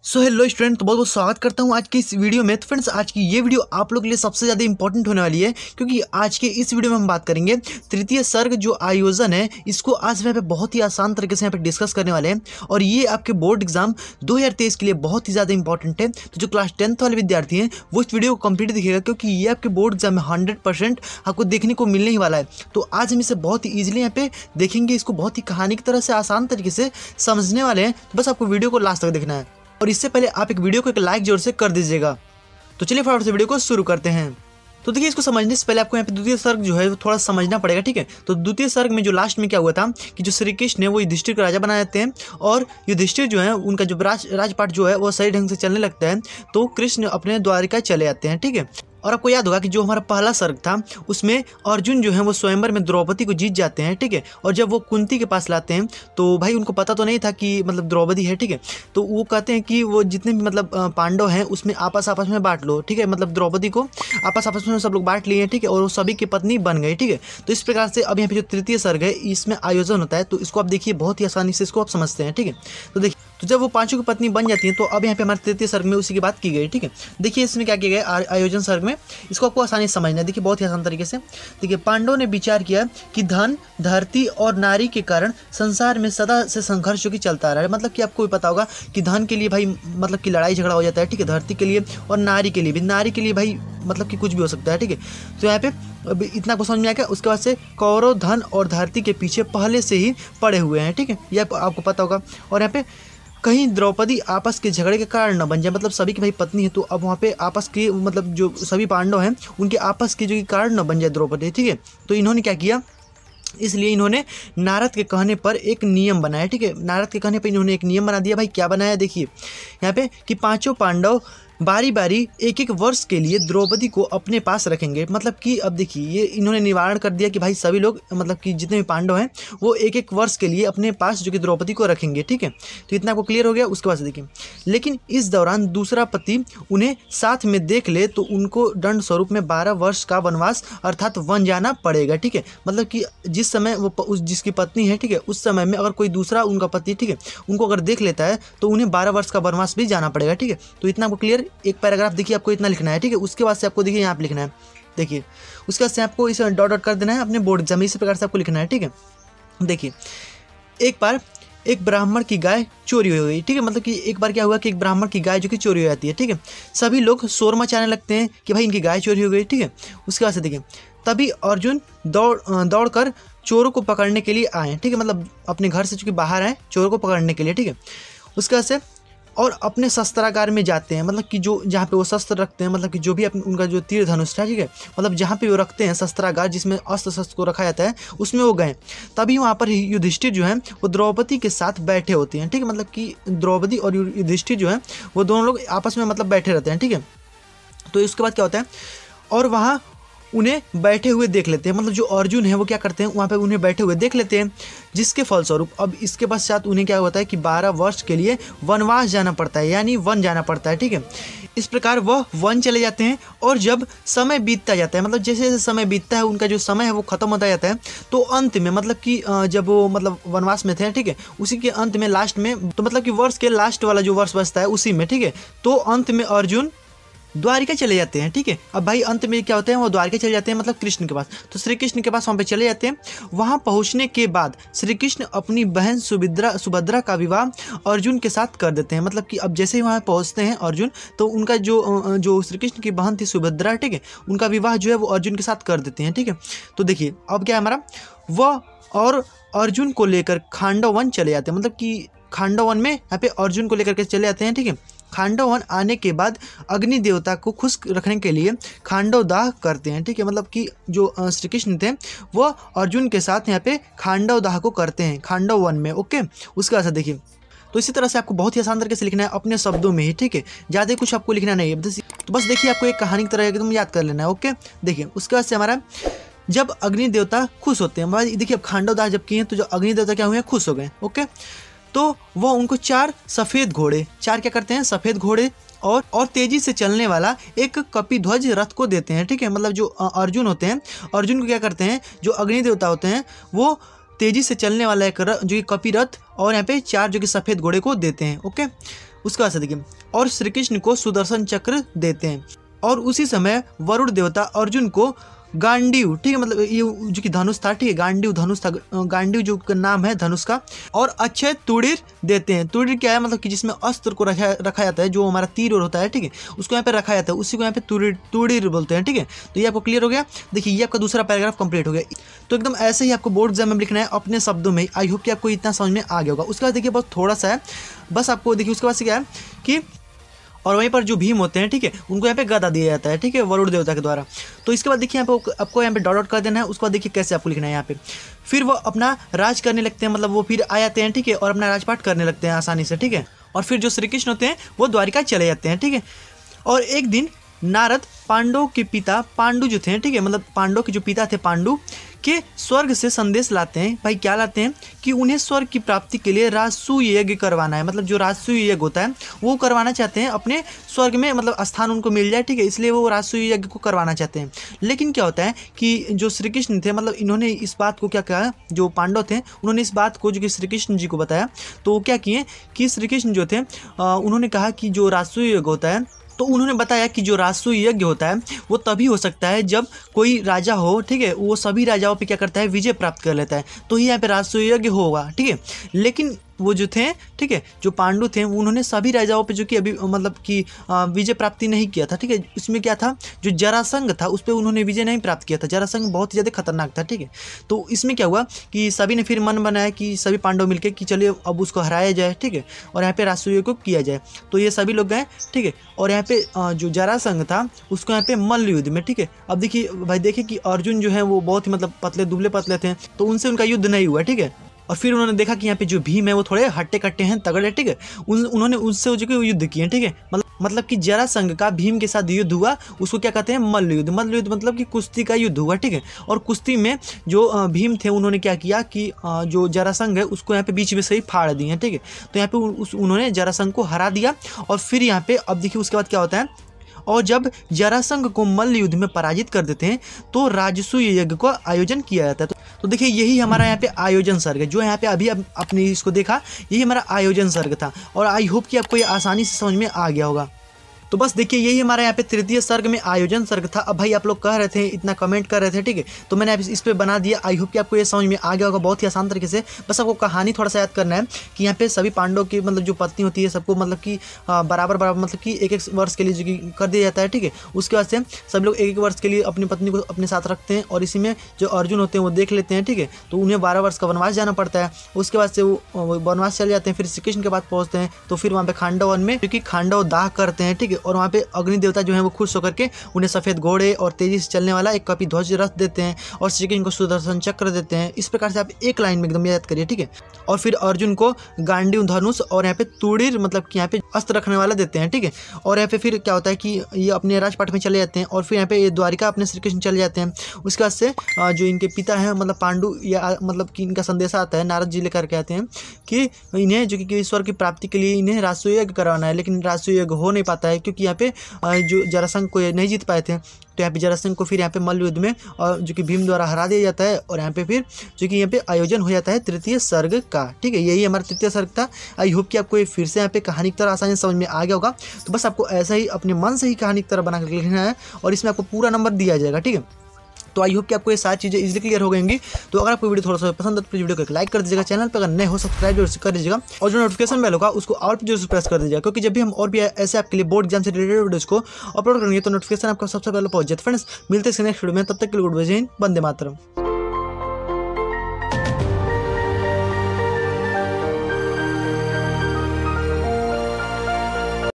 So hello student, तो बहुत बहुत स्वागत करता हूं आज की इस वीडियो में। तो फ्रेंड्स, आज की ये वीडियो आप लोग के लिए सबसे ज़्यादा इंपॉर्टेंट होने वाली है, क्योंकि आज के इस वीडियो में हम बात करेंगे तृतीय सर्ग जो आयोजन है, इसको आज यहाँ पे बहुत ही आसान तरीके से यहाँ पे डिस्कस करने वाले हैं। और ये आपके बोर्ड एग्जाम 2023 के लिए बहुत ही ज़्यादा इंपॉर्टेंट है। तो जो क्लास 10th वाले विद्यार्थी हैं वो इस वीडियो को कंप्लीट दिखेगा, क्योंकि ये आपके बोर्ड एग्जाम में 100% आपको देखने को मिलने ही वाला है। तो आज हम इसे बहुत ही ईजिली यहाँ पे देखेंगे, इसको बहुत ही कहानी की तरह से आसान तरीके से समझने वाले हैं। तो बस आपको वीडियो को लास्ट तक देखना है, और इससे पहले आप एक वीडियो को एक लाइक जोर से कर दीजिएगा। तो चलिए फटाफट से वीडियो को शुरू करते हैं। तो देखिए, इसको समझने से पहले आपको यहाँ पे द्वितीय सर्ग जो है वो थोड़ा समझना पड़ेगा, ठीक है। तो द्वितीय सर्ग में जो लास्ट में क्या हुआ था कि जो श्री कृष्ण है वो युधिष्ठिर को राजा बना देते हैं, और युधिष्ठिर जो है उनका जो राजपाट जो है वो सही ढंग से चलने लगता है। तो कृष्ण अपने द्वारिका चले जाते हैं, ठीक है। और आपको याद होगा कि जो हमारा पहला सर्ग था उसमें अर्जुन जो है वो स्वयंवर में द्रौपदी को जीत जाते हैं, ठीक है। और जब वो कुंती के पास लाते हैं तो भाई उनको पता तो नहीं था कि मतलब द्रौपदी है, ठीक है। तो वो कहते हैं कि वो जितने भी मतलब पांडव हैं उसमें आपस में बांट लो, ठीक है। मतलब द्रौपदी को आपस में सब लोग बांट लिए हैं, ठीक है। और वो सभी की पत्नी बन गई, ठीक है। तो इस प्रकार से अब यहाँ पे जो तृतीय सर्ग है इसमें आयोजन होता है। तो इसको आप देखिए, बहुत ही आसानी से इसको आप समझते हैं, ठीक है। तो देखिए, तो जब वो पांचों की पत्नी बन जाती है तो अब यहाँ पे हमारे तृतीय सर्ग में उसी की बात की गई, ठीक है। देखिए इसमें क्या किया गया आयोजन सर्ग में, इसको आपको आसानी से समझना है। देखिए बहुत ही आसान तरीके से देखिए, पांडवों ने विचार किया कि धन, धरती और नारी के कारण संसार में सदा से संघर्ष जो कि चलता रहा है। मतलब कि आपको भी पता होगा कि धन के लिए भाई मतलब कि लड़ाई झगड़ा हो जाता है, ठीक है। धरती के लिए और नारी के लिए भी, नारी के लिए भाई मतलब कि कुछ भी हो सकता है, ठीक है। तो यहाँ पे अब इतना को समझ में आएगा। उसके बाद से कौरव धन और धरती के पीछे पहले से ही पड़े हुए हैं, ठीक है। यह आपको पता होगा। और यहाँ पे कहीं द्रौपदी आपस के झगड़े के कारण न बन जाए, मतलब सभी की भाई पत्नी है, तो अब वहाँ पे आपस के मतलब जो सभी पांडव हैं उनके आपस के जो कारण न बन जाए द्रौपदी, ठीक है। तो इन्होंने क्या किया, इसलिए इन्होंने नारद के कहने पर एक नियम बनाया, ठीक है। नारद के कहने पर इन्होंने एक नियम बना दिया। भाई क्या बनाया, देखिए यहाँ पे कि पांचों पांडव बारी बारी एक एक वर्ष के लिए द्रौपदी को अपने पास रखेंगे। मतलब कि अब देखिए ये इन्होंने निवारण कर दिया कि भाई सभी लोग मतलब कि जितने भी पांडव हैं वो एक एक वर्ष के लिए अपने पास जो कि द्रौपदी को रखेंगे, ठीक है। तो इतना आपको क्लियर हो गया। उसके बाद से देखिए, लेकिन इस दौरान दूसरा पति उन्हें साथ में देख ले तो उनको दंड स्वरूप में 12 वर्ष का वनवास अर्थात वन जाना पड़ेगा, ठीक है। मतलब कि जिस समय वो जिसकी पत्नी है, ठीक है, उस समय में अगर कोई दूसरा उनका पति, ठीक है, उनको अगर देख लेता है तो उन्हें 12 वर्ष का वनवास भी जाना पड़ेगा, ठीक है। तो इतना आपको क्लियर। एक पैराग्राफ देखिए, आपको इतना लिखना है, ठीक है। उसके बाद से आपको देखिए यहाँ पे लिखना है, देखिए उसके बाद से आपको इसे डॉट डॉट कर देना है अपने बोर्ड एग्जाम में। इसी प्रकार से आपको लिखना है, ठीक है। देखिए एक बार एक ब्राह्मण की गाय चोरी हो गई, ठीक है। मतलब कि एक बार क्या हुआ कि एक ब्राह्मण की गाय जो कि चोरी हो जाती है, ठीक है। सभी लोग शोर मचाने लगते हैं कि भाई इनकी गाय चोरी हो गई, ठीक है। उसके बाद से देखिए, तभी अर्जुन दौड़ कर चोरों को पकड़ने के लिए आए, ठीक है। मतलब अपने घर से चूंकि बाहर आए चोरों को पकड़ने के लिए, ठीक है। उसके बाद से और अपने शस्त्रागार में जाते हैं, मतलब कि जो जहाँ पे वो शस्त्र रखते हैं, मतलब कि जो भी उनका जो तीर धनुष है, ठीक है, मतलब जहाँ पे वो रखते हैं शस्त्रागार जिसमें अस्त्र शस्त्र को रखा जाता है, उसमें वो गए। तभी वहाँ पर युधिष्ठिर जो है वो द्रौपदी के साथ बैठे होते हैं, ठीक है। मतलब कि द्रौपदी और युधिष्ठिर जो है वो दोनों लोग आपस में मतलब बैठे रहते हैं, ठीक है। तो उसके बाद क्या होता है, और वहाँ उन्हें बैठे हुए देख लेते हैं। मतलब जो अर्जुन है वो क्या करते हैं, वहाँ पे उन्हें बैठे हुए देख लेते हैं, जिसके फलस्वरूप अब इसके पश्चात उन्हें क्या होता है कि 12 वर्ष के लिए वनवास जाना पड़ता है, यानी वन जाना पड़ता है, ठीक है। इस प्रकार वह वन चले जाते हैं। और जब समय बीतता जाता है, मतलब जैसे जैसे समय बीतता है उनका जो समय है वो खत्म होता जाता है, तो अंत में मतलब कि जब वो मतलब वनवास में थे, ठीक है, उसी के अंत में लास्ट में, तो मतलब कि वर्ष के लास्ट वाला जो वर्ष बचता है उसी में, ठीक है, तो अंत में अर्जुन द्वारिका चले जाते हैं, ठीक है। अब भाई अंत में क्या होते हैं, वो द्वारिका चले जाते हैं मतलब कृष्ण के पास। तो श्री कृष्ण के पास वहाँ पे चले जाते हैं। वहाँ पहुँचने के बाद श्री कृष्ण अपनी बहन सुभद्रा का विवाह अर्जुन के साथ कर देते हैं। मतलब कि अब जैसे ही वहाँ पहुँचते हैं अर्जुन, तो उनका जो श्री कृष्ण की बहन थी सुभद्रा, ठीक है, उनका विवाह जो है वो अर्जुन के साथ कर देते हैं, ठीक है। तो देखिए अब क्या है हमारा, वह और अर्जुन को लेकर खांडव वन चले जाते हैं। मतलब कि खांडव वन में यहाँ पे अर्जुन को लेकर के चले जाते हैं, ठीक है। खांडव वन आने के बाद अग्नि देवता को खुश रखने के लिए खांडव दाह करते हैं, ठीक है। मतलब कि जो श्री कृष्ण थे वो अर्जुन के साथ यहाँ पे खांडव दाह को करते हैं खांडव वन में, ओके। उसके बाद से देखिए, तो इसी तरह से आपको बहुत ही आसान तरीके से लिखना है अपने शब्दों में ही, ठीक है। ज़्यादा कुछ आपको लिखना नहीं है, तो बस देखिए आपको एक कहानी की तरह एकदम याद कर लेना है, ओके। देखिए उसके बाद से हमारा जब अग्नि देवता खुश होते हैं, देखिए अब खांडव दाह जब किए तो जो अग्नि देवता क्या हुए, खुश हो गए, ओके। तो वह उनको 4 सफ़ेद घोड़े, 4 क्या करते हैं, सफ़ेद घोड़े और तेजी से चलने वाला एक कपिध्वज रथ को देते हैं, ठीक है। मतलब जो अर्जुन होते हैं, अर्जुन को क्या करते हैं, जो अग्नि देवता होते हैं वो तेजी से चलने वाला एक जो कपि रथ और यहाँ पे 4 जो कि सफ़ेद घोड़े को देते हैं, ओके। उसके बाद से देखिए, और श्री कृष्ण को सुदर्शन चक्र देते हैं। और उसी समय वरुण देवता अर्जुन को गांडीव, ठीक है, मतलब ये जो कि धनुष था, ठीक है, गांडीव धनुष था, गांडीव जो नाम है धनुष का, और अक्षय तुड़ीर देते हैं। तुड़ीर क्या है, मतलब कि जिसमें अस्त्र को रखा जाता है, जो हमारा तीर और होता है, ठीक है, उसको यहाँ पे रखा जाता है, उसी को यहाँ पे तुड़ीर बोलते हैं, ठीक है। तो ये आपको क्लियर हो गया। देखिए ये आपका दूसरा पैराग्राफ कंप्लीट हो गया। तो एकदम ऐसे ही आपको बोर्ड एग्जाम में लिखना है अपने शब्दों में। आई होप कि आपको इतना समझ में आ गया होगा। उसके बाद देखिए बहुत थोड़ा सा है, बस आपको देखिए उसके बाद से क्या है कि और वहीं पर जो भीम होते हैं, ठीक है, उनको यहाँ पे गदा दिया जाता है, ठीक है, वरुण देवता के द्वारा। तो इसके बाद देखिए यहाँ पे आपको यहाँ पे डॉट कर देना है। उसके बाद देखिए कैसे आपको लिखना है यहाँ पे। फिर वो अपना राज करने लगते हैं, मतलब वो फिर आ जाते हैं, ठीक है, और अपना राजपाट करने लगते हैं आसानी से, ठीक है। और फिर जो श्री कृष्ण होते हैं वो द्वारिका चले जाते हैं, ठीक है। और एक दिन नारद पांडव के पिता पांडु जो थे, ठीक है, मतलब पांडव के जो पिता थे पांडु के स्वर्ग से संदेश लाते हैं। भाई क्या लाते हैं कि उन्हें स्वर्ग की प्राप्ति के लिए राजसूय यज्ञ करवाना है, मतलब जो राजसूय यज्ञ होता है वो करवाना चाहते हैं अपने स्वर्ग में, मतलब स्थान उनको मिल जाए, ठीक है, इसलिए वो राजसूय यज्ञ को करवाना चाहते हैं। लेकिन क्या होता है कि जो श्री कृष्ण थे, मतलब इन्होंने इस बात को क्या कहा, जो पांडव थे उन्होंने इस बात को जो कि श्री कृष्ण जी को बताया। तो वो क्या किए कि श्री कृष्ण जो थे उन्होंने कहा कि जो राजसूय यज्ञ होता है, तो उन्होंने बताया कि जो राजसूय यज्ञ होता है वो तभी हो सकता है जब कोई राजा हो, ठीक है, वो सभी राजाओं पे क्या करता है, विजय प्राप्त कर लेता है, तो ही यहाँ पे राजसूय यज्ञ होगा, ठीक है। लेकिन वो जो थे, ठीक है, जो पांडु थे उन्होंने सभी राजाओं पे जो कि अभी मतलब कि विजय प्राप्ति नहीं किया था, ठीक है। उसमें क्या था, जो जरासंध था उस पर उन्होंने विजय नहीं प्राप्त किया था। जरासंध बहुत ज़्यादा खतरनाक था, ठीक है। तो इसमें क्या हुआ कि सभी ने फिर मन बनाया कि सभी पांडव मिलकर कि चलिए अब उसको हराया जाए, ठीक है, और यहाँ पे राजसूय को किया जाए। तो ये सभी लोग गए, ठीक है, और यहाँ पे जो जरासंध था उसको यहाँ पे मल्ल युद्ध में, ठीक है। अब देखिए भाई, देखिए कि अर्जुन जो है वो बहुत ही मतलब पतले दुबले पतले थे, तो उनसे उनका युद्ध नहीं हुआ, ठीक है। और फिर उन्होंने देखा कि यहाँ पे जो भीम है वो थोड़े हट्टे कट्टे हैं, तगड़े, ठीक है, उन्होंने उससे जो कि युद्ध किए, ठीक है। मतलब कि जरासंध का भीम के साथ युद्ध हुआ, उसको क्या कहते हैं, मल्ल युद्ध। मल्ल युद्ध मतलब कि कुश्ती का युद्ध हुआ, ठीक है। और कुश्ती में जो भीम थे उन्होंने क्या किया कि जो जरासंध है उसको यहाँ पे बीच में से ही फाड़ दिए, ठीक है। तो यहाँ पे उन्होंने जरासंध को हरा दिया। और फिर यहाँ पे अब देखिए उसके बाद क्या होता है, और जब जरासंध को मल्ल युद्ध में पराजित कर देते हैं तो राजसूय यज्ञ का आयोजन किया जाता है। तो देखिए यही हमारा यहाँ पे आयोजन सर्ग है, जो यहाँ पे अभी आपने इसको देखा, यही हमारा आयोजन सर्ग था। और आई होप कि आपको ये आसानी से समझ में आ गया होगा। तो बस देखिए यही हमारा यहाँ पे तृतीय सर्ग में आयोजन सर्ग था। अब भाई आप लोग कह रहे थे, इतना कमेंट कर रहे थे, ठीक है, तो मैंने इस पे बना दिया। आई होप कि आपको ये समझ में आ गया होगा बहुत ही आसान तरीके से। बस आपको कहानी थोड़ा सा याद करना है कि यहाँ पे सभी पांडवों की मतलब जो पत्नी होती है सबको मतलब कि बराबर मतलब कि एक वर्ष के लिए जो कि कर दिया जाता है, ठीक है। उसके बाद से सभी लोग एक वर्ष के लिए अपनी पत्नी को अपने साथ रखते हैं। और इसी में जो अर्जुन होते हैं वो देख लेते हैं, ठीक है, तो उन्हें 12 वर्ष का वनवास जाना पड़ता है। उसके बाद से वो वनवास चले जाते हैं, फिर श्री कृष्ण के बाद पहुँचते हैं। तो फिर वहाँ पे खांडव वन में जो कि खांडव दाह करते हैं, ठीक है, और वहाँ पे अग्नि देवता जो है वो खुश होकर के उन्हें सफेद घोड़े और तेजी से चलने वाला एक कपि ध्वज रथ देते हैं और श्री कृष्ण को सुदर्शन चक्र देते हैं। इस प्रकार से आप एक लाइन में एकदम याद करिए, ठीक है। और फिर अर्जुन को गांडीव धनुष और यहाँ पे तुड़ीर मतलब कि यहाँ पे अस्त्र रखने वाला देते हैं, ठीक है। और यहाँ पे फिर क्या होता है कि ये अपने राजपाट में चले जाते हैं और फिर यहाँ पे ये द्वारिका अपने श्री कृष्ण चले जाते हैं। उसके बाद से जो इनके पिता हैं मतलब पांडु, या मतलब कि इनका संदेशा आता है, नारद जी लेकर के आते हैं कि इन्हें जो कि ईश्वर की प्राप्ति के लिए इन्हें राजसूय यज्ञ करवाना है। लेकिन राजसूय यज्ञ हो नहीं पाता है क्योंकि यहाँ पे जो जरासंध को नहीं जीत पाए थे। तो यहाँ पे जरासंध को फिर यहाँ पे मल्ल युद्ध में और जो कि भीम द्वारा हरा दिया जाता है। और यहाँ पे फिर जो कि यहाँ पे आयोजन हो जाता है तृतीय सर्ग का, ठीक है। यही हमारा तृतीय सर्ग था। आई होप कि आपको ये फिर से यहाँ पे कहानी की तरह आसानी से समझ में आ गया होगा। तो बस आपको ऐसा ही अपने मन से ही कहानी की तरह बना कर लिखना है और इसमें आपको पूरा नंबर दिया जाएगा, ठीक है। तो आई होप कि आपको ये सारी चीज़ें इजीली क्लियर हो गएंगी। तो अगर आपको वीडियो थोड़ा सा पसंद है तो वीडियो को लाइक कर दीजिएगा, चैनल पर अगर नए हो सब्सक्राइब जरूर कर दीजिएगा और जो नोटिफिकेशन बेल होगा उसको ऑल पे जरूर प्रेस कर दीजिएगा, क्योंकि जब भी हम और भी ऐसे आपके लिए बोर्ड एग्जाम से रिलेटेड वीडियोस को अपलोड करेंगे तो नोटिफिकेशन आपको सबसे पहले पहुंच जाए। फ्रेंड्स मिलते हैं नेक्स्ट वीडियो में, तब तक के लिए गुड बाय, जय हिंद, वंदे मातरम।